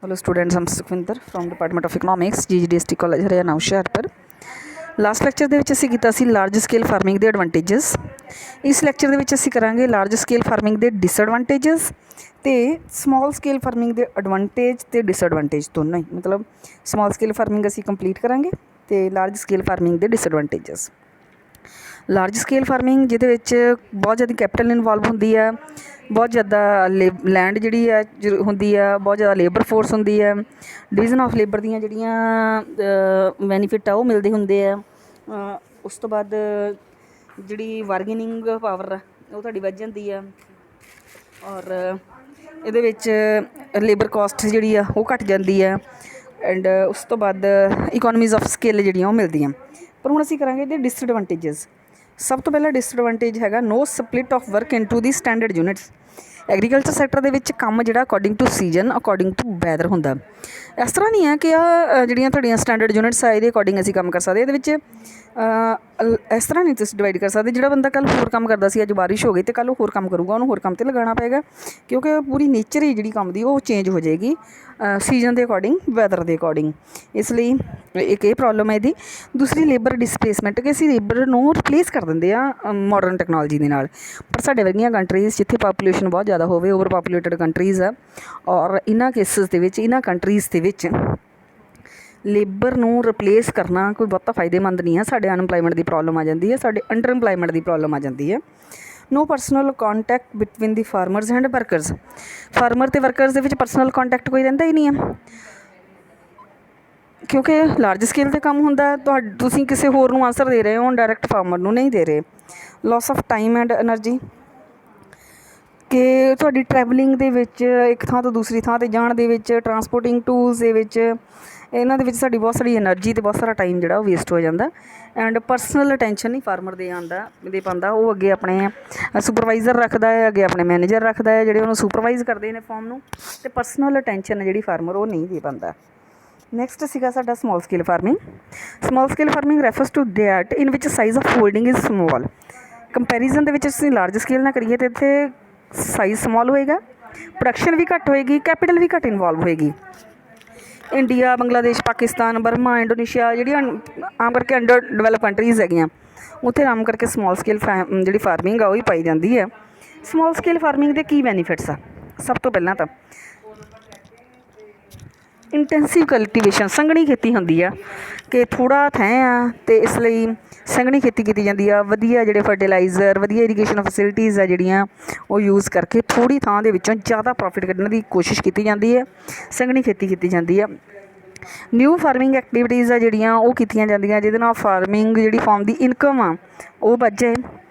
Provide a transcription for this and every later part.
Hello students, I'm Sukhvinder from Department of Economics, GGDST College Haryana Hoshiarpur. Last lecture ਦੇ ਵਿੱਚ ਅਸੀਂ ਕੀਤਾ ਸੀ large scale farming ਦੇ advantages. ਇਸ ਲੈਕਚਰ ਦੇ ਵਿੱਚ ਅਸੀਂ ਕਰਾਂਗੇ ਲਾਰਜ ਸਕੇਲ ਫਾਰਮਿੰਗ ਦੇ ਡਿਸਐਡਵਾਂਟੇਜਸ ਤੇ ਸਮਾਲ ਸਕੇਲ ਫਾਰਮਿੰਗ ਦੇ ਐਡਵਾਂਟੇਜ ਤੇ ਡਿਸਐਡਵਾਂਟੇਜ ਦੋਨੋਂ ਹੀ, ਮਤਲਬ ਸਮਾਲ ਸਕੇਲ ਫਾਰਮਿੰਗ ਅਸੀਂ ਕੰਪਲੀਟ ਕਰਾਂਗੇ ਤੇ ਲਾਰਜ ਸਕੇਲ ਫਾਰਮਿੰਗ ਦੇ ਡਿਸਐਡਵਾਂਟੇਜਸ। ਲਾਰਜ ਸਕੇਲ ਫਾਰਮਿੰਗ ਜਿਹਦੇ ਵਿੱਚ ਬਹੁਤ ਜ਼ਿਆਦਾ ਕੈਪੀਟਲ ਇਨਵੋਲਵ ਹੁੰਦੀ ਹੈ, ਬਹੁਤ ਜ਼ਿਆਦਾ ਲੈਂਡ ਜਿਹੜੀ ਹੈ ਹੁੰਦੀ ਆ, ਬਹੁਤ ਜ਼ਿਆਦਾ ਲੇਬਰ ਫੋਰਸ ਹੁੰਦੀ ਹੈ, ਡਿਵੀਜ਼ਨ ਆਫ ਲੇਬਰ ਦੀਆਂ ਜਿਹੜੀਆਂ ਬੈਨੀਫਿਟ ਆ ਉਹ ਮਿਲਦੇ ਹੁੰਦੇ ਆ। ਉਸ ਤੋਂ ਬਾਅਦ ਜਿਹੜੀ ਬਾਰਗੇਨਿੰਗ ਪਾਵਰ ਆ ਉਹ ਤੁਹਾਡੀ ਵੱਧ ਜਾਂਦੀ ਆ, ਔਰ ਇਹਦੇ ਵਿੱਚ ਲੇਬਰ ਕੋਸਟ ਜਿਹੜੀ ਆ ਉਹ ਘੱਟ ਜਾਂਦੀ ਆ, ਐਂਡ ਉਸ ਤੋਂ ਬਾਅਦ ਇਕੋਨਮੀਜ਼ ਆਫ ਸਕਿੱਲ ਜਿਹੜੀਆਂ ਉਹ ਮਿਲਦੀਆਂ। ਪਰ ਹੁਣ ਅਸੀਂ ਕਰਾਂਗੇ ਇਹਦੇ ਡਿਸਐਡਵਾਂਟੇਜਸ। ਸਭ ਤੋਂ ਪਹਿਲਾਂ ਡਿਸਐਡਵਾਂਟੇਜ ਹੈਗਾ no split of work into the standard units. Agriculture sector ਦੇ ਵਿੱਚ ਕੰਮ ਜਿਹੜਾ according to season, according to weather ਹੁੰਦਾ। ਇਸ ਤਰ੍ਹਾਂ ਨਹੀਂ ਹੈ ਕਿ ਜਿਹੜੀਆਂ ਤੁਹਾਡੀਆਂ ਸਟੈਂਡਰਡ ਯੂਨਿਟਸ ਆ ਇਹਦੇ ਅਕੋਰਡਿੰਗ ਅਸੀਂ ਕੰਮ ਕਰ ਸਕਦੇ। ਇਹਦੇ ਵਿੱਚ ਇਸ ਤਰ੍ਹਾਂ ਨਹੀਂ ਤੁਸੀਂ ਡਿਵਾਈਡ ਕਰ ਸਕਦੇ। ਜਿਹੜਾ ਬੰਦਾ ਕੱਲ੍ਹ ਹੋਰ ਕੰਮ ਕਰਦਾ ਸੀ, ਅੱਜ ਬਾਰਿਸ਼ ਹੋ ਗਈ ਅਤੇ ਕੱਲ੍ਹ ਉਹ ਹੋਰ ਕੰਮ ਕਰੂਗਾ, ਉਹਨੂੰ ਹੋਰ ਕੰਮ 'ਤੇ ਲਗਾਉਣਾ ਪਏਗਾ, ਕਿਉਂਕਿ ਪੂਰੀ ਨੇਚਰ ਹੀ ਜਿਹੜੀ ਕੰਮ ਦੀ ਉਹ ਚੇਂਜ ਹੋ ਜਾਏਗੀ ਸੀਜ਼ਨ ਦੇ ਅਕੋਰਡਿੰਗ, ਵੈਦਰ ਦੇ ਅਕੋਰਡਿੰਗ। ਇਸ ਲਈ ਇੱਕ ਇਹ ਪ੍ਰੋਬਲਮ ਹੈ ਇਹਦੀ। ਦੂਸਰੀ ਲੇਬਰ ਡਿਸਪਲੇਸਮੈਂਟ, ਕਿ ਅਸੀਂ ਲੇਬਰ ਨੂੰ ਰਿਪਲੇਸ ਕਰ ਦਿੰਦੇ ਆ ਮੋਡਰਨ ਟੈਕਨੋਲੋਜੀ ਦੇ ਨਾਲ। ਪਰ ਸਾਡੇ ਵਰਗੀਆਂ ਕੰਟਰੀਜ਼ ਜਿੱਥੇ ਪਾਪੂਲੇਸ਼ਨ ਬਹੁਤ ਜ਼ਿਆਦਾ ਹੋਵੇ, ਓਵਰ ਪਾਪੂਲੇਟਡ ਕੰਟਰੀਜ਼ ਆ, ਔਰ ਇਹਨਾਂ ਕੇਸਿਸ ਦੇ ਵਿੱਚ, ਇਹਨਾਂ ਕੰਟਰੀਜ਼ ਦੇ ਵਿੱਚ ਲੇਬਰ ਨੂੰ ਰਿਪਲੇਸ ਕਰਨਾ ਕੋਈ ਬਹੁਤਾ ਫਾਇਦੇਮੰਦ ਨਹੀਂ ਹੈ। ਸਾਡੇ ਅਨਇੰਪਲਾਇਮੈਂਟ ਦੀ ਪ੍ਰੋਬਲਮ ਆ ਜਾਂਦੀ ਹੈ, ਸਾਡੇ ਅੰਡਰ ਇੰਪਲਾਇਮੈਂਟ ਦੀ ਪ੍ਰੋਬਲਮ ਆ ਜਾਂਦੀ ਹੈ। ਨੋ personal contact between the farmers and workers. Farmer ਅਤੇ ਵਰਕਰਸ ਦੇ ਵਿੱਚ ਪਰਸਨਲ ਕੋਂਟੈਕਟ ਕੋਈ ਰਹਿੰਦਾ ਹੀ ਨਹੀਂ ਹੈ, ਕਿਉਂਕਿ ਲਾਰਜ ਸਕੇਲ 'ਤੇ ਕੰਮ ਹੁੰਦਾ। ਤੁਸੀਂ ਕਿਸੇ ਹੋਰ ਨੂੰ ਆਨਸਰ ਦੇ ਰਹੇ ਹੋ, ਡਾਇਰੈਕਟ ਫਾਰਮਰ ਨੂੰ ਨਹੀਂ ਦੇ ਰਹੇ। Loss of time and energy, ਕਿ ਤੁਹਾਡੀ ਟਰੈਵਲਿੰਗ ਦੇ ਵਿੱਚ, ਇੱਕ ਥਾਂ ਤੋਂ ਦੂਸਰੀ ਥਾਂ 'ਤੇ ਜਾਣ ਦੇ ਵਿੱਚ, ਟਰਾਂਸਪੋਰਟਿੰਗ ਟੂਲਸ ਦੇ ਵਿੱਚ, ਇਹਨਾਂ ਦੇ ਵਿੱਚ ਸਾਡੀ ਬਹੁਤ ਸਾਰੀ ਐਨਰਜੀ ਅਤੇ ਬਹੁਤ ਸਾਰਾ ਟਾਈਮ ਜਿਹੜਾ ਉਹ ਵੇਸਟ ਹੋ ਜਾਂਦਾ। ਐਂਡ ਪਰਸਨਲ ਅਟੈਂਸ਼ਨ ਨਹੀਂ ਫਾਰਮਰ ਦੇ ਪਾਉਂਦਾ। ਉਹ ਅੱਗੇ ਆਪਣੇ ਸੁਪਰਵਾਈਜ਼ਰ ਰੱਖਦਾ ਹੈ, ਅੱਗੇ ਆਪਣੇ ਮੈਨੇਜਰ ਰੱਖਦਾ ਹੈ ਜਿਹੜੇ ਉਹਨੂੰ ਸੁਪਰਵਾਈਜ਼ ਕਰਦੇ ਨੇ ਫਾਰਮ ਨੂੰ, ਅਤੇ ਪਰਸਨਲ ਅਟੈਂਸ਼ਨ ਜਿਹੜੀ ਫਾਰਮਰ ਉਹ ਨਹੀਂ ਦੇ ਪਾਉਂਦਾ। ਨੈਕਸਟ ਸੀਗਾ ਸਾਡਾ small scale farming. Small scale farming refers to that in ਵਿਚ size of holding is small. Comparison ਦੇ ਵਿੱਚ ਅਸੀਂ ਲਾਰਜ ਸਕੇਲ ਨਾਲ ਕਰੀਏ ਤਾਂ ਇੱਥੇ ਸਾਈਜ਼ ਸਮੋਲ ਹੋਏਗਾ, ਪ੍ਰੋਡਕਸ਼ਨ ਵੀ ਘੱਟ ਹੋਏਗੀ, ਕੈਪੀਟਲ ਵੀ ਘੱਟ ਇਨਵੋਲਵ ਹੋਏਗੀ। India, Bangladesh, Pakistan, Burma, Indonesia ਜਿਹੜੀਆਂ ਆਮ ਕਰਕੇ ਅੰਡਰ ਡਿਵੈਲਪ ਕੰਟਰੀਜ਼ ਹੈਗੀਆਂ, ਉੱਥੇ ਆਮ ਕਰਕੇ ਸਮੋਲ ਸਕੇਲ ਜਿਹੜੀ ਫਾਰਮਿੰਗ ਆ ਉਹ ਹੀ ਪਾਈ ਜਾਂਦੀ ਹੈ। ਸਮੋਲ ਸਕੇਲ ਫਾਰਮਿੰਗ ਦੇ ਕੀ ਬੈਨੀਫਿਟਸ ਆ? ਸਭ ਤੋਂ ਪਹਿਲਾਂ ਤਾਂ ਇੰਟੈਂਸਿਵ ਕਲਟੀਵੇਸ਼ਨ, ਸੰਘਣੀ ਖੇਤੀ ਹੁੰਦੀ ਆ, ਕਿ ਥੋੜ੍ਹਾ ਥੈਂ ਆ ਅਤੇ ਇਸ ਲਈ ਸੰਘਣੀ ਖੇਤੀ ਕੀਤੀ ਜਾਂਦੀ ਆ। ਵਧੀਆ ਜਿਹੜੇ ਫਰਟੀਲਾਈਜ਼ਰ, ਵਧੀਆ ਇਰੀਗੇਸ਼ਨ ਫੈਸਿਲਿਟੀਜ਼ ਆ ਜਿਹੜੀਆਂ ਉਹ ਯੂਜ਼ ਕਰਕੇ ਥੋੜ੍ਹੀ ਥਾਂ ਦੇ ਵਿੱਚੋਂ ਜ਼ਿਆਦਾ ਪ੍ਰੋਫਿਟ ਕੱਢਣ ਦੀ ਕੋਸ਼ਿਸ਼ ਕੀਤੀ ਜਾਂਦੀ ਹੈ। ਸੰਘਣੀ ਖੇਤੀ ਕੀਤੀ ਜਾਂਦੀ ਆ। ਨਿਊ ਫਾਰਮਿੰਗ ਐਕਟੀਵਿਟੀਜ਼ ਆ ਜਿਹੜੀਆਂ ਉਹ ਕੀਤੀਆਂ ਜਾਂਦੀਆਂ, ਜਿਹਦੇ ਨਾਲ ਫਾਰਮਿੰਗ ਜਿਹੜੀ ਫਾਰਮ ਦੀ ਇਨਕਮ ਆ ਉਹ ਵੱਧ ਜਾਏ।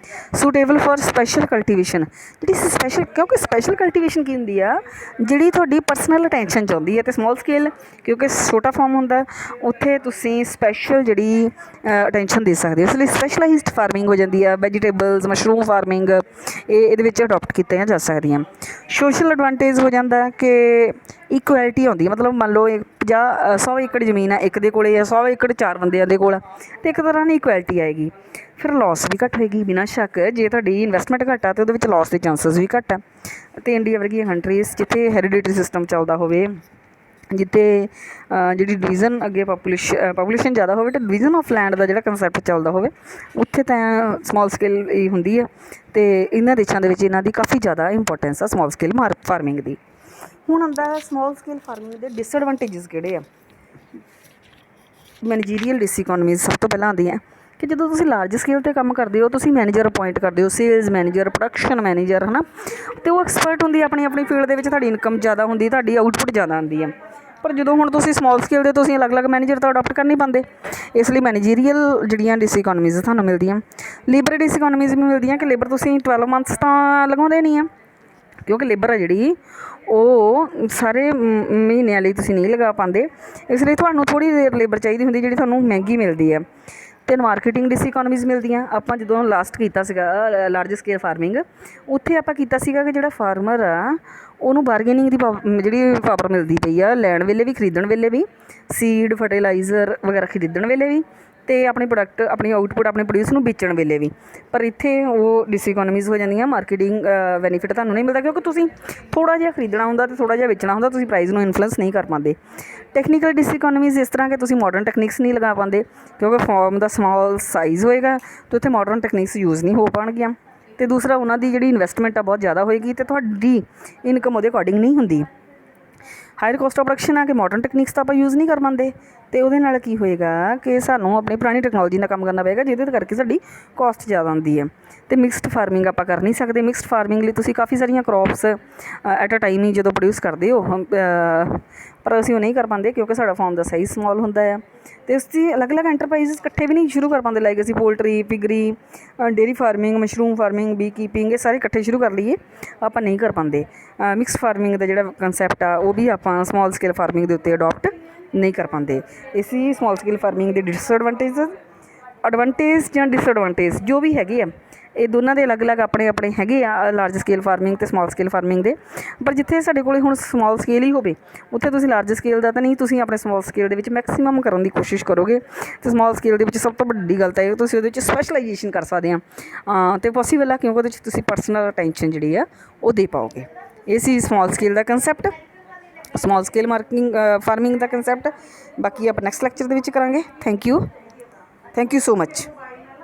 ਸੂਟੇਬਲ ਫॉर ਸਪੈਸ਼ਲ ਕਲਟੀਵੇਸ਼ਨ, ਜਿਹੜੀ ਸਪੈਸ਼ਲ, ਕਿਉਂਕਿ ਸਪੈਸ਼ਲ ਕਲਟੀਵੇਸ਼ਨ ਕੀ ਹੁੰਦੀ ਆ, ਜਿਹੜੀ ਤੁਹਾਡੀ ਪਰਸਨਲ ਅਟੈਂਸ਼ਨ ਚਾਹੁੰਦੀ ਹੈ। ਅਤੇ ਸਮੋਲ ਸਕੇਲ ਕਿਉਂਕਿ ਛੋਟਾ ਫਾਰਮ ਹੁੰਦਾ, ਉੱਥੇ ਤੁਸੀਂ ਸਪੈਸ਼ਲ ਜਿਹੜੀ ਅਟੈਂਸ਼ਨ ਦੇ ਸਕਦੇ ਹੋ। ਇਸ ਲਈ ਸਪੈਸ਼ਲਾਈਜ਼ਡ ਫਾਰਮਿੰਗ ਹੋ ਜਾਂਦੀ ਆ। ਵੈਜੀਟੇਬਲਸ, ਮਸ਼ਰੂਮ ਫਾਰਮਿੰਗ ਇਹਦੇ ਵਿੱਚ ਅਡੋਪਟ ਕੀਤੀਆਂ ਜਾ ਸਕਦੀਆਂ। ਸੋਸ਼ਲ ਐਡਵਾਂਟੇਜ ਹੋ ਜਾਂਦਾ ਕਿ ਇਕੁਐਲਿਟੀ ਆਉਂਦੀ ਹੈ, ਮਤਲਬ ਮੰਨ ਲਓ 100 ਏਕੜ ਜ਼ਮੀਨ ਆ, ਇੱਕ ਦੇ ਕੋਲ ਜਾਂ 100 ਏਕੜ 4 ਬੰਦਿਆਂ ਦੇ ਕੋਲ, ਅਤੇ ਇੱਕ ਤਰ੍ਹਾਂ ਦੀ ਇਕੁਐਲਿਟੀ ਆਏਗੀ। ਫਿਰ ਲੋਸ ਵੀ ਘੱਟ ਹੋਏਗੀ ਬਿਨਾਂ ਸ਼ੱਕ। ਜੇ ਤੁਹਾਡੀ ਇਨਵੈਸਟਮੈਂਟ ਘੱਟ ਆ ਤਾਂ ਉਹਦੇ ਵਿੱਚ ਲੋਸ ਦੇ ਚਾਂਸਸ ਵੀ ਘੱਟ ਆ। ਅਤੇ ਇੰਡੀਆ ਵਰਗੀਆਂ ਕੰਟਰੀਜ਼ ਜਿੱਥੇ ਹੈਰੀਡੇਟਰੀ ਸਿਸਟਮ ਚੱਲਦਾ ਹੋਵੇ, ਜਿੱਥੇ ਜਿਹੜੀ ਡਿਵੀਜ਼ਨ ਅੱਗੇ ਪਾਪੂਲੇਸ਼ਨ ਜ਼ਿਆਦਾ ਹੋਵੇ ਅਤੇ ਡਿਵੀਜ਼ਨ ਆਫ ਲੈਂਡ ਦਾ ਜਿਹੜਾ ਕੰਸੈਪਟ ਚੱਲਦਾ ਹੋਵੇ, ਉੱਥੇ ਤਾਂ ਸਮੋਲ ਸਕੇਲ ਹੀ ਹੁੰਦੀ ਹੈ। ਅਤੇ ਇਹਨਾਂ ਦੇਸ਼ਾਂ ਦੇ ਵਿੱਚ ਇਹਨਾਂ ਦੀ ਕਾਫੀ ਜ਼ਿਆਦਾ ਇੰਪੋਰਟੈਂਸ ਆ ਸਮੋਲ ਸਕੇਲ ਫਾਰਮਿੰਗ ਦੀ। ਹੁਣ ਆਉਂਦਾ ਸਮੋਲ ਸਕੇਲ ਫਾਰਮਿੰਗ ਦੇ ਡਿਸਐਡਵਾਂਟੇਜਸ ਕਿਹੜੇ ਆ? ਮੈਨੇਜੀਰੀਅਲ ਡਿਸਇਕੋਨਮੀਜ਼ ਸਭ ਤੋਂ ਪਹਿਲਾਂ ਆਉਂਦੀ ਹੈ, ਕਿ ਜਦੋਂ ਤੁਸੀਂ ਲਾਰਜ ਸਕੇਲ 'ਤੇ ਕੰਮ ਕਰਦੇ ਹੋ, ਤੁਸੀਂ ਮੈਨੇਜਰ ਅਪੋਇੰਟ ਕਰਦੇ ਹੋ, ਸੇਲਸ ਮੈਨੇਜਰ, ਪ੍ਰੋਡਕਸ਼ਨ ਮੈਨੇਜਰ, ਹੈ ਨਾ, ਅਤੇ ਉਹ ਐਕਸਪਰਟ ਹੁੰਦੀ ਆਪਣੀ ਆਪਣੀ ਫੀਲਡ ਦੇ ਵਿੱਚ। ਤੁਹਾਡੀ ਇਨਕਮ ਜ਼ਿਆਦਾ ਹੁੰਦੀ, ਤੁਹਾਡੀ ਆਊਟਪੁੱਟ ਜ਼ਿਆਦਾ ਆਉਂਦੀ ਹੈ। ਪਰ ਜਦੋਂ ਹੁਣ ਤੁਸੀਂ ਸਮੋਲ ਸਕੇਲ ਦੇ ਤੁਸੀਂ ਅਲੱਗ ਅਲੱਗ ਮੈਨੇਜਰ ਤਾਂ ਅਡੋਪਟ ਕਰ ਨਹੀਂ ਪਾਉਂਦੇ। ਇਸ ਲਈ ਮੈਨੇਜੀਰੀਅਲ ਜਿਹੜੀਆਂ ਡਿਸਇਕੋਨਮੀਜ਼ ਤੁਹਾਨੂੰ ਮਿਲਦੀਆਂ। ਲੇਬਰ ਡਿਸਇਕੋਨਮੀਜ਼ ਵੀ ਮਿਲਦੀਆਂ, ਕਿ ਲੇਬਰ ਤੁਸੀਂ 12 ਮੰਥਸ ਤਾਂ ਲਗਾਉਂਦੇ ਨਹੀਂ ਆ, ਕਿਉਂਕਿ ਲੇਬਰ ਆ ਜਿਹੜੀ ਉਹ ਸਾਰੇ ਮਹੀਨਿਆਂ ਲਈ ਤੁਸੀਂ ਨਹੀਂ ਲਗਾ ਪਾਉਂਦੇ। ਇਸ ਲਈ ਤੁਹਾਨੂੰ ਥੋੜ੍ਹੀ ਦੇਰ ਲੇਬਰ ਚਾਹੀਦੀ ਹੁੰਦੀ, ਜਿਹੜੀ ਤੁਹਾਨੂੰ ਮਹਿੰਗੀ ਮਿਲਦੀ ਹੈ। ਅਤੇ ਮਾਰਕੀਟਿੰਗ ਡਿਸਇਕੋਨਮੀਜ਼ ਮਿਲਦੀਆਂ। ਆਪਾਂ ਜਦੋਂ ਲਾਸਟ ਕੀਤਾ ਸੀਗਾ ਲਾਰਜ ਸਕੇਲ ਫਾਰਮਿੰਗ, ਉੱਥੇ ਆਪਾਂ ਕੀਤਾ ਸੀਗਾ ਕਿ ਜਿਹੜਾ ਫਾਰਮਰ ਆ ਉਹਨੂੰ ਬਾਰਗੇਨਿੰਗ ਦੀ ਜਿਹੜੀ ਪਾਵਰ ਮਿਲਦੀ ਪਈ ਆ, ਲੈਣ ਵੇਲੇ ਵੀ, ਖਰੀਦਣ ਵੇਲੇ ਵੀ, ਸੀਡ, ਫਰਟੀਲਾਈਜ਼ਰ ਵਗੈਰਾ ਖਰੀਦਣ ਵੇਲੇ ਵੀ, ਤੇ ਆਪਣੇ ਪ੍ਰੋਡਕਟ, ਆਪਣੀ ਆਊਟਪੁੱਟ, ਆਪਣੇ ਪ੍ਰੋਡਿਊਸ ਨੂੰ ਵੇਚਣ ਵੇਲੇ ਵੀ। ਪਰ ਇੱਥੇ ਉਹ ਡਿਸਇਕੋਨਮੀਜ਼ ਹੋ ਜਾਂਦੀਆਂ, ਮਾਰਕੀਟਿੰਗ ਬੈਨੀਫਿਟ ਤੁਹਾਨੂੰ ਨਹੀਂ ਮਿਲਦਾ, ਕਿਉਂਕਿ ਤੁਸੀਂ ਥੋੜ੍ਹਾ ਜਿਹਾ ਖਰੀਦਣਾ ਹੁੰਦਾ ਅਤੇ ਥੋੜ੍ਹਾ ਜਿਹਾ ਵੇਚਣਾ ਹੁੰਦਾ, ਤੁਸੀਂ ਪ੍ਰਾਈਸ ਨੂੰ ਇਨਫਲੂਐਂਸ ਨਹੀਂ ਕਰ ਪਾਉਂਦੇ। ਟੈਕਨੀਕਲ ਡਿਸਇਕੋਨਮੀਜ਼ ਇਸ ਤਰ੍ਹਾਂ ਕਿ ਤੁਸੀਂ ਮਾਡਰਨ ਟੈਕਨੀਕਸ ਨਹੀਂ ਲਗਾ ਪਾਉਂਦੇ, ਕਿਉਂਕਿ ਫਾਰਮ ਦਾ ਸਮਾਲ ਸਾਈਜ਼ ਹੋਏਗਾ ਅਤੇ ਉੱਥੇ ਮਾਡਰਨ ਟੈਕਨੀਕਸ ਯੂਜ਼ ਨਹੀਂ ਹੋ ਪਾਉਣਗੀਆਂ। ਅਤੇ ਦੂਸਰਾ, ਉਹਨਾਂ ਦੀ ਜਿਹੜੀ ਇਨਵੈਸਟਮੈਂਟ ਆ ਬਹੁਤ ਜ਼ਿਆਦਾ ਹੋਏਗੀ ਅਤੇ ਤੁਹਾਡੀ ਇਨਕਮ ਉਹਦੇ ਅਕੋਰਡਿੰਗ ਨਹੀਂ ਹੁੰਦੀ। ਹਾਇਰ ਕੋਸਟ ਆਫ ਪ੍ਰੋਡਕਸ਼ਨ ਆ ਕਿ ਮਾਡਰਨ ਟੈਕਨੀਕਸ ਤਾਂ ਆਪਾਂ ਯੂਜ਼ ਨਹੀਂ ਕਰ ਪਾਉਂਦੇ, ਅਤੇ ਉਹਦੇ ਨਾਲ ਕੀ ਹੋਏਗਾ ਕਿ ਸਾਨੂੰ ਆਪਣੀ ਪੁਰਾਣੀ ਟੈਕਨੋਲੋਜੀ ਨਾਲ ਕੰਮ ਕਰਨਾ ਪਏਗਾ, ਜਿਹਦੇ ਕਰਕੇ ਸਾਡੀ ਕੋਸਟ ਜ਼ਿਆਦਾ ਆਉਂਦੀ ਹੈ। ਅਤੇ ਮਿਕਸਡ ਫਾਰਮਿੰਗ ਆਪਾਂ ਕਰ ਨਹੀਂ ਸਕਦੇ। ਮਿਕਸਡ ਫਾਰਮਿੰਗ ਲਈ ਤੁਸੀਂ ਕਾਫੀ ਸਾਰੀਆਂ ਕਰੋਪਸ ਐਟ ਅ ਟਾਈਮ ਹੀ ਜਦੋਂ ਪ੍ਰੋਡਿਊਸ ਕਰਦੇ ਹੋ, ਪਰ ਅਸੀਂ ਉਹ ਨਹੀਂ ਕਰ ਪਾਉਂਦੇ ਕਿਉਂਕਿ ਸਾਡਾ ਫਾਰਮ ਦਾ ਸਾਈਜ਼ ਸਮੋਲ ਹੁੰਦਾ ਆ। ਅਤੇ ਉਸ ਦੀ ਅਲੱਗ-ਅਲੱਗ ਐਂਟਰਪ੍ਰਾਈਜ਼ ਇਕੱਠੇ ਵੀ ਨਹੀਂ ਸ਼ੁਰੂ ਕਰ ਪਾਉਂਦੇ, ਲਾਈਕ ਅਸੀਂ poultry, piggery, dairy farming, mushroom farming, beekeeping, ਇਹ ਸਾਰੇ ਇਕੱਠੇ ਸ਼ੁਰੂ ਕਰ ਲਈਏ, ਆਪਾਂ ਨਹੀਂ ਕਰ ਪਾਉਂਦੇ। ਮਿਕਸ ਫਾਰਮਿੰਗ ਦਾ ਜਿਹੜਾ ਕੰਸੈਪਟ ਆ ਉਹ ਵੀ ਆਪਾਂ ਸਮਾਲ ਸਕੇਲ ਫਾਰਮਿੰਗ ਦੇ ਉੱਤੇ ਅਡੋਪਟ ਨਹੀਂ ਕਰ ਪਾਉਂਦੇ। ਇਸੀ ਸਮਾਲ ਸਕੇਲ ਫਾਰਮਿੰਗ ਦੇ ਐਡਵਾਂਟੇਜ ਜਾਂ ਡਿਸਐਡਵਾਂਟੇਜ ਜੋ ਵੀ ਹੈਗੇ ਆ, ਇਹ ਦੋਨਾਂ ਦੇ ਅਲੱਗ-ਅਲੱਗ ਆਪਣੇ ਹੈਗੇ ਆ, ਲਾਰਜ ਸਕੇਲ ਫਾਰਮਿੰਗ ਅਤੇ ਸਮਾਲ ਸਕੇਲ ਫਾਰਮਿੰਗ ਦੇ। ਪਰ ਜਿੱਥੇ ਸਾਡੇ ਕੋਲ ਹੁਣ ਸਮਾਲ ਸਕੇਲ ਹੀ ਹੋਵੇ, ਉੱਥੇ ਤੁਸੀਂ ਲਾਰਜ ਸਕੇਲ ਦਾ ਤਾਂ ਨਹੀਂ, ਤੁਸੀਂ ਆਪਣੇ ਸਮਾਲ ਸਕੇਲ ਦੇ ਵਿੱਚ ਮੈਕਸੀਮਮ ਕਰਨ ਦੀ ਕੋਸ਼ਿਸ਼ ਕਰੋਗੇ। ਅਤੇ ਸਮਾਲ ਸਕੇਲ ਦੇ ਵਿੱਚ ਸਭ ਤੋਂ ਵੱਡੀ ਗੱਲ ਤਾਂ ਇਹ ਤੁਸੀਂ ਉਹਦੇ ਵਿੱਚ ਸਪੈਸ਼ਲਾਈਜੇਸ਼ਨ ਕਰ ਸਕਦੇ ਆ, ਅਤੇ ਪੋਸੀਬਲ ਆ ਕਿਉਂਕਿ ਉਹਦੇ ਵਿੱਚ ਤੁਸੀਂ ਪਰਸਨਲ ਅਟੈਂਸ਼ਨ ਜਿਹੜੀ ਆ ਉਹ ਦੇ ਪਾਓਗੇ। ਇਹ ਸੀ ਸਮਾਲ ਸਕੇਲ ਦਾ ਕੰਸੈਪਟ, ਸਮਾਲ ਸਕੇਲ ਫਾਰਮਿੰਗ ਦਾ ਕੰਸੈਪਟ। ਬਾਕੀ ਆਪਾਂ ਨੈਕਸਟ ਲੈਕਚਰ ਦੇ ਵਿੱਚ ਕਰਾਂਗੇ। Thank you so much.